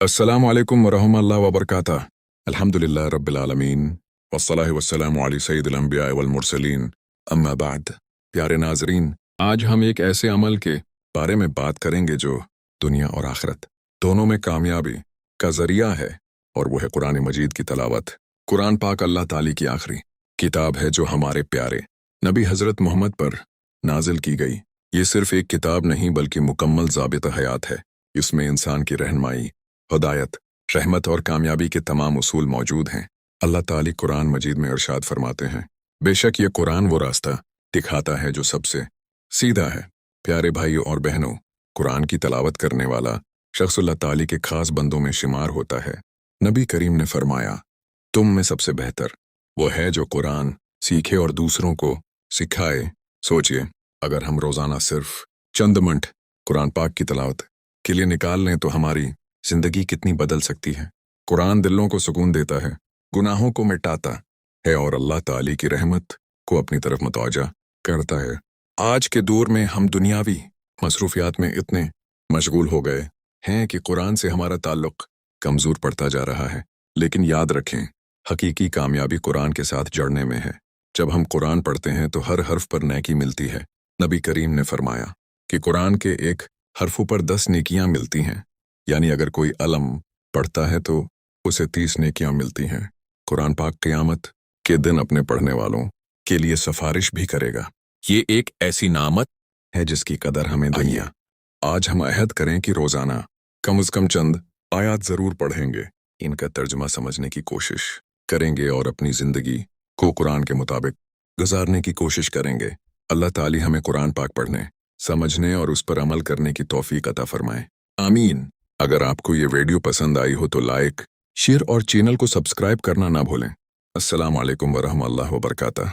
अस्सलामु अलैकुम वरहमतुल्लाहि वबरकातुहू। अल्हम्दुलिल्लाह रब्बिल आलमीन वस्सलातु वस्सलामु अला सय्यिदिल अंबिया वल मुरसलीन अम्मा बाद। प्यारे नाज़रीन, आज हम एक ऐसे अमल के बारे में बात करेंगे जो दुनिया और आखिरत दोनों में कामयाबी का जरिया है, और वो है कुरान मजीद की तलावत। कुरान पाक अल्लाह ताली की आखिरी किताब है जो हमारे प्यारे नबी हज़रत मोहम्मद पर नाजिल की गई। ये सिर्फ एक किताब नहीं बल्कि मुकम्मल ज़ाबिता हयात है। इसमें इंसान की रहनुमाई, हिदायत, रहमत और कामयाबी के तमाम उसूल मौजूद हैं। अल्लाह ताली कुरान मजीद में इरशाद फरमाते हैं, बेशक ये कुरान वो रास्ता दिखाता है जो सबसे सीधा है। प्यारे भाइयों और बहनों, कुरान की तलावत करने वाला शख्स अल्लाह ताली के खास बंदों में शुमार होता है। नबी करीम ने फरमाया, तुम में सबसे बेहतर वो है जो कुरान सीखे और दूसरों को सिखाए। सोचिए, अगर हम रोज़ाना सिर्फ चंद मिनट कुरान पाक की तलावत के लिए निकाल लें तो हमारी जिंदगी कितनी बदल सकती है। कुरान दिलों को सुकून देता है, गुनाहों को मिटाता है और अल्लाह ताली की रहमत को अपनी तरफ मुतवज्जा करता है। आज के दौर में हम दुनियावी मसरूफियात में इतने मशगूल हो गए हैं कि कुरान से हमारा ताल्लुक कमज़ोर पड़ता जा रहा है। लेकिन याद रखें, हकीकी कामयाबी कुरान के साथ जड़ने में है। जब हम कुरान पढ़ते हैं तो हर हर्फ पर नेकी मिलती है। नबी करीम ने फरमाया कि कुरान के एक हर्फों पर 10 नेकियां मिलती हैं, यानी अगर कोई अलम पढ़ता है तो उसे 30 नेकियां मिलती हैं। कुरान पाक क़यामत के दिन अपने पढ़ने वालों के लिए सिफारिश भी करेगा। ये एक ऐसी नामत है जिसकी कदर हमें दुनिया। आज हम अहद करें कि रोज़ाना कम से कम चंद आयात ज़रूर पढ़ेंगे, इनका तर्जुमा समझने की कोशिश करेंगे और अपनी ज़िंदगी को कुरान के मुताबिक गुजारने की कोशिश करेंगे। अल्लाह ताली हमें कुरान पाक पढ़ने, समझने और उस पर अमल करने की तौफीक अता फरमाए। आमीन। अगर आपको ये वीडियो पसंद आई हो तो लाइक, शेयर और चैनल को सब्सक्राइब करना ना भूलें। अस्सलामु अलैकुम वरहमतुल्लाहि वबरकातुहू।